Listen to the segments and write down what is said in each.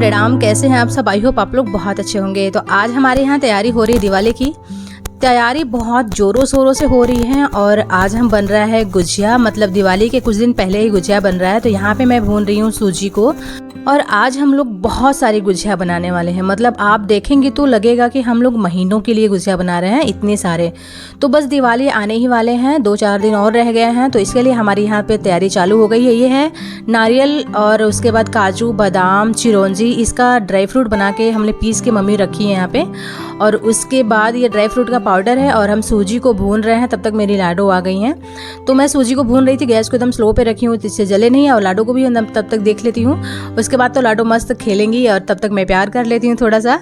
प्रणाम। कैसे हैं आप सब? आई होप आप लोग बहुत अच्छे होंगे। तो आज हमारे यहाँ तैयारी हो रही है, दिवाली की तैयारी बहुत ज़ोरों शोरों से हो रही है। और आज हम बन रहा है गुजिया, मतलब दिवाली के कुछ दिन पहले ही गुजिया बन रहा है। तो यहाँ पे मैं भून रही हूँ सूजी को, और आज हम लोग बहुत सारी गुजिया बनाने वाले हैं। मतलब आप देखेंगे तो लगेगा कि हम लोग महीनों के लिए गुजिया बना रहे हैं, इतने सारे। तो बस दिवाली आने ही वाले हैं, 2-4 दिन और रह गए हैं। तो इसके लिए हमारे यहाँ पे तैयारी चालू हो गई है। ये है नारियल और उसके बाद काजू, बादाम, चिरौंजी, इसका ड्राई फ्रूट बना के हमने पीस के मम्मी रखी है यहाँ पे। और उसके बाद ये ड्राई फ्रूट का पाउडर है, और हम सूजी को भून रहे हैं। तब तक मेरी लाडो आ गई हैं। तो मैं सूजी को भून रही थी, गैस को एकदम स्लो पे रखी हूँ जिससे जले नहीं, और लाडो को भी तब तक देख लेती हूँ। उसके बाद तो लाडो मस्त खेलेंगी, और तब तक मैं प्यार कर लेती हूँ थोड़ा सा।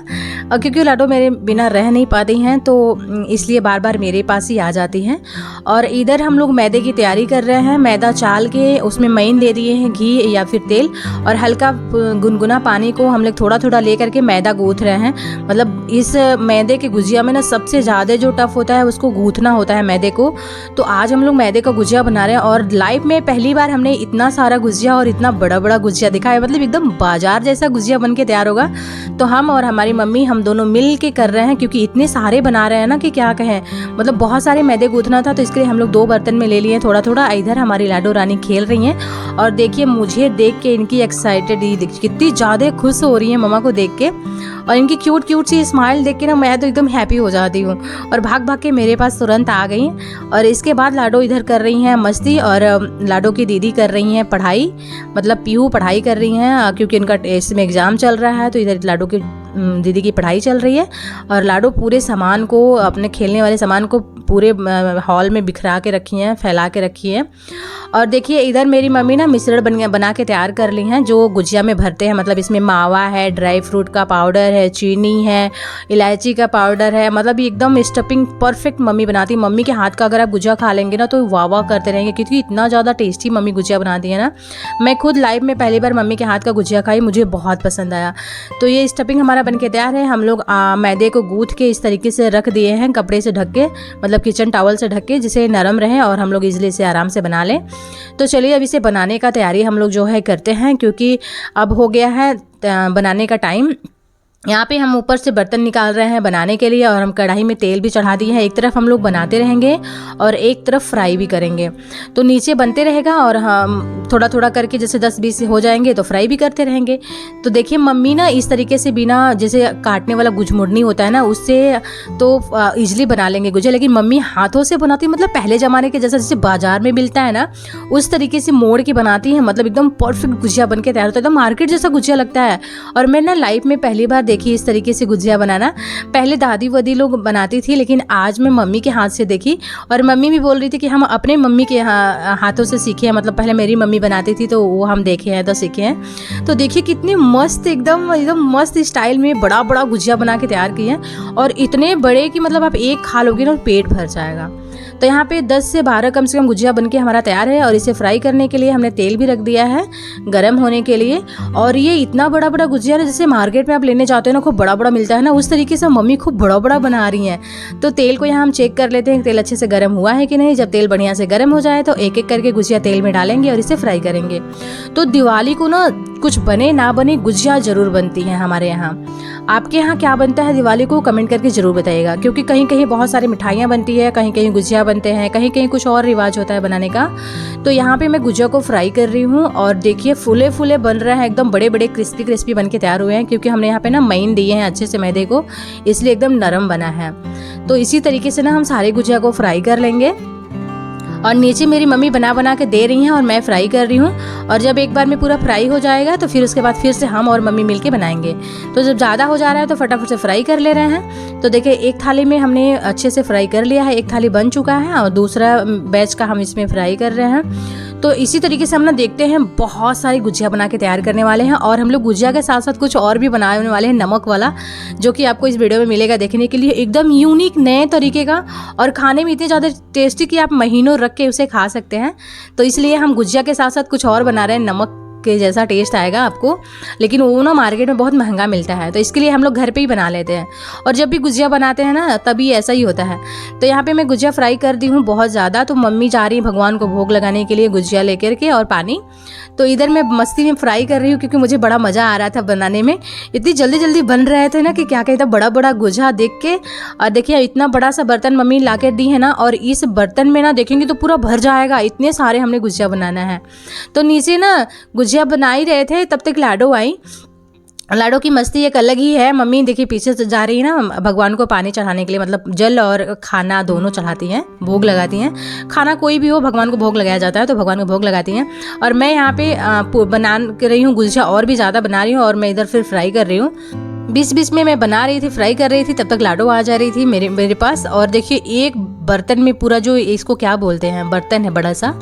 और क्योंकि लाडो मेरे बिना रह नहीं पाती हैं, तो इसलिए बार बार मेरे पास ही आ जाती हैं। और इधर हम लोग मैदे की तैयारी कर रहे हैं। मैदा चाल के उसमें मईन दे दिए हैं, घी या फिर तेल, और हल्का गुनगुना पानी को हम लोग थोड़ा थोड़ा ले करके मैदा गूँथ रहे हैं। मतलब इस मैदे के गुजिया में ना सबसे ज़्यादा जो टफ होता है उसको गूँथना होता है, मैदे को। तो आज हम लोग मैदे का गुजिया बना रहे हैं, और लाइफ में पहली बार हमने इतना सारा गुजिया और इतना बड़ा बड़ा गुजिया दिखा है। मतलब एकदम बाजार जैसा गुजिया बन के तैयार होगा। तो हम और हमारी मम्मी, हम दोनों मिल के कर रहे हैं, क्योंकि इतने सारे बना रहे हैं ना कि क्या कहें। मतलब बहुत सारे मैदे गूँथना था, तो इसके लिए हम लोग 2 बर्तन में ले लिए थोड़ा थोड़ा। इधर हमारी लाडो रानी खेल रही हैं, और देखिए मुझे देख के इनकी एक्साइटेड कितनी ज़्यादा खुश हो रही है मम्मा को देख के। और इनकी क्यूट क्यूट सी स्माइल देख के ना मैं तो एकदम हैप्पी हो जाती हूँ, और भाग भाग के मेरे पास तुरंत आ गई। और इसके बाद लाडो इधर कर रही हैं मस्ती, और लाडो की दीदी कर रही हैं पढ़ाई, मतलब पीहू पढ़ाई कर रही हैं, क्योंकि इनका इसमें एग्ज़ाम चल रहा है। तो इधर लाडो की दीदी की पढ़ाई चल रही है, और लाडो पूरे सामान को, अपने खेलने वाले सामान को पूरे हॉल में बिखरा के रखी हैं, फैला के रखी हैं। और देखिए इधर मेरी मम्मी ना मिश्रण बना के तैयार कर ली हैं, जो गुजिया में भरते हैं। मतलब इसमें मावा है, ड्राई फ्रूट का पाउडर है, चीनी है, इलायची का पाउडर है। मतलब एकदम स्टफिंग परफेक्ट मम्मी बनाती है। मम्मी के हाथ का अगर आप गुजिया खा लेंगे ना तो वाह वाह करते रहेंगे, क्योंकि इतना ज़्यादा टेस्टी मम्मी गुजिया बनाती है ना। मैं खुद लाइफ में पहली बार मम्मी के हाथ का गुजिया खाई, मुझे बहुत पसंद आया। तो ये स्टफिंग हमारा बन के तैयार है। हम लोग मैदे को गूँथ के इस तरीके से रख दिए हैं, कपड़े से ढक के, मतलब किचन टॉवल से ढक के, जिसे नरम रहे और हम लोग इजली से आराम से बना लें। तो चलिए अब इसे बनाने का तैयारी हम लोग जो है करते हैं, क्योंकि अब हो गया है बनाने का टाइम। यहाँ पे हम ऊपर से बर्तन निकाल रहे हैं बनाने के लिए, और हम कढ़ाई में तेल भी चढ़ा दिए हैं। एक तरफ हम लोग बनाते रहेंगे और एक तरफ फ्राई भी करेंगे। तो नीचे बनते रहेगा, और हम थोड़ा थोड़ा करके जैसे 10-20 हो जाएंगे तो फ्राई भी करते रहेंगे। तो देखिए मम्मी ना इस तरीके से बिना जैसे काटने वाला गुजमुड़नी होता है ना, उससे तो ईजिली बना लेंगे गुजिया, लेकिन मम्मी हाथों से बनाती, मतलब पहले ज़माने के जैसा जैसे बाजार में मिलता है ना, उस तरीके से मोड़ के बनाती है। मतलब एकदम परफेक्ट गुजिया बन के तैयार होता है, एकदम मार्केट जैसा गुजिया लगता है। और मैं ना लाइफ में पहली बार देखी इस तरीके से गुजिया बनाना। पहले दादी वादी लोग बनाती थी, लेकिन आज मैं मम्मी के हाथ से देखी। और मम्मी भी बोल रही थी कि हम अपने मम्मी के हाथों से सीखे हैं। मतलब पहले मेरी मम्मी बनाती थी तो वो हम देखे हैं तो सीखे हैं। तो देखिए कितनी मस्त, एकदम मस्त स्टाइल में बड़ा बड़ा गुजिया बना के तैयार किए हैं, और इतने बड़े कि मतलब आप एक खा लोगे ना पेट भर जाएगा। तो यहाँ पे 10 से 12 कम से कम गुजिया बनके हमारा तैयार है। और इसे फ्राई करने के लिए हमने तेल भी रख दिया है गरम होने के लिए। और ये इतना बड़ा बड़ा गुजिया है, जैसे मार्केट में आप लेने जाते हो ना खूब बड़ा बड़ा मिलता है ना, उस तरीके से मम्मी खूब बड़ा बड़ा बना रही हैं। तो तेल को यहाँ हम चेक कर लेते हैं तेल अच्छे से गर्म हुआ है कि नहीं। जब तेल बढ़िया से गर्म हो जाए तो एक एक करके गुजिया तेल में डालेंगे और इसे फ्राई करेंगे। तो दिवाली को ना कुछ बने ना बने गुजिया जरूर बनती है हमारे यहाँ। आपके यहाँ क्या बनता है दिवाली को कमेंट करके जरूर बताइएगा, क्योंकि कहीं कहीं बहुत सारी मिठाइयाँ बनती है, कहीं कहीं गुजिया बनते हैं, कहीं कहीं कुछ और रिवाज होता है बनाने का। तो यहाँ पे मैं गुजिया को फ्राई कर रही हूँ, और देखिए फूले फूले बन रहे हैं, एकदम बड़े बड़े क्रिस्पी क्रिस्पी बन के तैयार हुए हैं, क्योंकि हमने यहाँ पे ना मईन दिए हैं अच्छे से मैदे को, इसलिए एकदम नरम बना है। तो इसी तरीके से ना हम सारे गुजिया को फ्राई कर लेंगे। और नीचे मेरी मम्मी बना बना के दे रही हैं, और मैं फ्राई कर रही हूँ। और जब एक बार में पूरा फ्राई हो जाएगा तो फिर उसके बाद फिर से हम और मम्मी मिलके बनाएंगे। तो जब ज़्यादा हो जा रहा है तो फटाफट से फ्राई कर ले रहे हैं। तो देखिए एक थाली में हमने अच्छे से फ्राई कर लिया है, एक थाली बन चुका है, और दूसरा बैच का हम इसमें फ्राई कर रहे हैं। तो इसी तरीके से हम ना देखते हैं बहुत सारी गुजिया बना के तैयार करने वाले हैं। और हम लोग गुजिया के साथ साथ कुछ और भी बनाने वाले हैं, नमक वाला, जो कि आपको इस वीडियो में मिलेगा देखने के लिए। एकदम यूनिक नए तरीके का, और खाने में इतने ज़्यादा टेस्टी कि आप महीनों रख के उसे खा सकते हैं। तो इसलिए हम गुजिया के साथ साथ कुछ और बना रहे हैं, नमक के जैसा टेस्ट आएगा आपको, लेकिन वो ना मार्केट में बहुत महंगा मिलता है, तो इसके लिए हम लोग घर पे ही बना लेते हैं। और जब भी गुजिया बनाते हैं ना तभी ऐसा ही होता है। तो यहाँ पे मैं गुजिया फ्राई कर दी हूँ बहुत ज़्यादा। तो मम्मी जा रही है भगवान को भोग लगाने के लिए गुजिया लेकर के और पानी। तो इधर मैं मस्ती में फ्राई कर रही हूँ क्योंकि मुझे बड़ा मज़ा आ रहा था बनाने में। इतनी जल्दी जल्दी बन रहे थे ना कि क्या कहता, बड़ा बड़ा गुजिया देख के। और देखिए इतना बड़ा सा बर्तन मम्मी ला कर दी है ना, और इस बर्तन में ना देखेंगे तो पूरा भर जाएगा, इतने सारे हमने गुजिया बनाना है। तो नीचे ना गुजिया बना ही रहे थे, तब तक लाडो आई। लाडो की मस्ती एक अलग ही है। मम्मी देखिए पीछे से जा रही है ना भगवान को पानी चढ़ाने के लिए, मतलब जल और खाना दोनों चढ़ाती हैं, भोग लगाती हैं। खाना कोई भी हो, भगवान को भोग लगाया जाता है, तो भगवान को भोग लगाती हैं। और मैं यहाँ पे बना रही हूँ गुजिया, और भी ज़्यादा बना रही हूँ, और मैं इधर फिर फ्राई कर रही हूँ। बीच बीच में मैं बना रही थी, फ्राई कर रही थी, तब तक लाडो आ जा रही थी मेरे पास। और देखिए एक बर्तन में पूरा, जो इसको क्या बोलते हैं, बर्तन है बड़ा सा,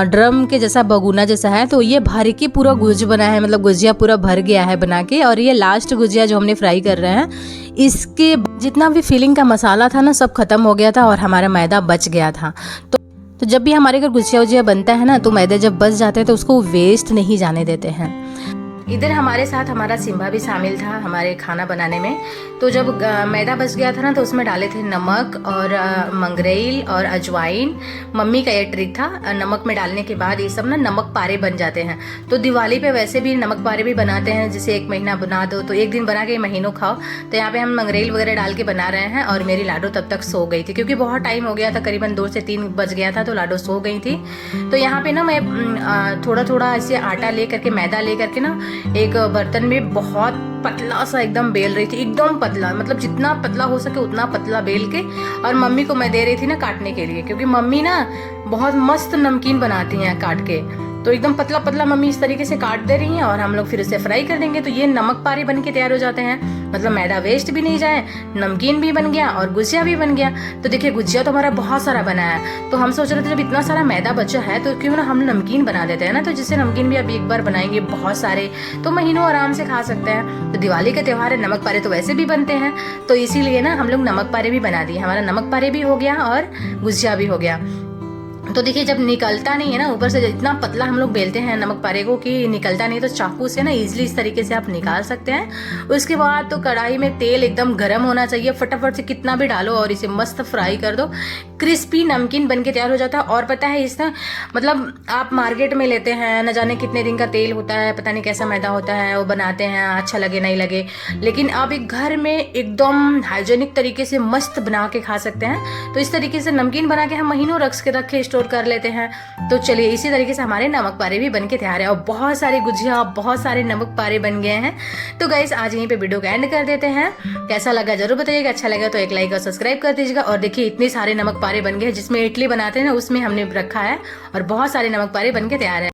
ड्रम के जैसा, बगुना जैसा है, तो ये भर के पूरा गुज बना है, मतलब गुजिया पूरा भर गया है बना के। और ये लास्ट गुजिया जो हमने फ्राई कर रहे हैं, इसके जितना भी फिलिंग का मसाला था ना सब खत्म हो गया था और हमारा मैदा बच गया था। तो जब भी हमारे घर गुजिया वुजिया बनता है ना, तो मैदे जब बच जाते हैं तो उसको वेस्ट नहीं जाने देते हैं। इधर हमारे साथ हमारा सिम्बा भी शामिल था हमारे खाना बनाने में। तो जब मैदा बच गया था ना, तो उसमें डाले थे नमक और मंगरेल और अजवाइन। मम्मी का ये ट्रिक था, नमक में डालने के बाद ये सब ना नमक पारे बन जाते हैं। तो दिवाली पे वैसे भी नमक पारे भी बनाते हैं, जैसे 1 महीना बना दो तो 1 दिन बना के महीनों खाओ। तो यहाँ पे हम मंगरेल वगैरह डाल के बना रहे हैं। और मेरी लाडो तब तक सो गई थी क्योंकि बहुत टाइम हो गया था, करीबन 2 से 3 बज गया था, तो लाडो सो गई थी। तो यहाँ पे ना मैं थोड़ा थोड़ा ऐसे आटा ले करके, मैदा ले करके ना एक बर्तन में बहुत पतला सा एकदम बेल रही थी, एकदम पतला, मतलब जितना पतला हो सके उतना पतला बेल के। और मम्मी को मैं दे रही थी ना काटने के लिए, क्योंकि मम्मी ना बहुत मस्त नमकीन बनाती हैं काट के। तो एकदम पतला पतला मम्मी इस तरीके से काट दे रही हैं और हम लोग फिर उसे फ्राई कर देंगे। तो ये नमक पारे बन के तैयार हो जाते हैं, मतलब मैदा वेस्ट भी नहीं जाए, नमकीन भी बन गया और गुजिया भी बन गया। तो देखिए गुजिया तो हमारा बहुत सारा बना है। तो हम सोच रहे थे जब इतना सारा मैदा बचा है तो क्यों ना हम नमकीन बना देते हैं ना। तो जिससे नमकीन भी अब एक बार बनाएंगे बहुत सारे, तो महीनों आराम से खा सकते हैं। तो दिवाली का त्यौहार है, नमक पारे तो वैसे भी बनते हैं, तो इसीलिए ना हम लोग नमक पारे भी बना दिए। हमारा नमक पारे भी हो गया और गुजिया भी हो गया। तो देखिए जब निकलता नहीं है ना ऊपर से, इतना पतला हम लोग बेलते हैं नमक पारे को कि निकलता नहीं, तो चाकू से ना इजीली इस तरीके से आप निकाल सकते हैं। उसके बाद तो कढ़ाई में तेल एकदम गर्म होना चाहिए, फटाफट से कितना भी डालो और इसे मस्त फ्राई कर दो। क्रिस्पी नमकीन बन के तैयार हो जाता है। और पता है इसका मतलब, आप मार्केट में लेते हैं, न जाने कितने दिन का तेल होता है, पता नहीं कैसा मैदा होता है, वो बनाते हैं, अच्छा लगे नहीं लगे। लेकिन आप एक घर में एकदम हाइजेनिक तरीके से मस्त बना के खा सकते हैं। तो इस तरीके से नमकीन बना के हम महीनों रखे स्टोर कर लेते हैं। तो चलिए इसी तरीके से हमारे नमक पारे भी बन के तैयार है। और बहुत सारे गुजिया, बहुत सारे नमक पारे बन गए हैं। तो गाइस आज यहीं पे वीडियो को एंड कर देते हैं। कैसा लगा जरूर बताइएगा, अच्छा लगा तो एक लाइक और सब्सक्राइब कर दीजिएगा। और देखिए इतने सारे नमक पारे बन गए, जिसमें इडली बनाते हैं ना उसमें हमने रखा है, और बहुत सारे नमक पारे बन के तैयार है।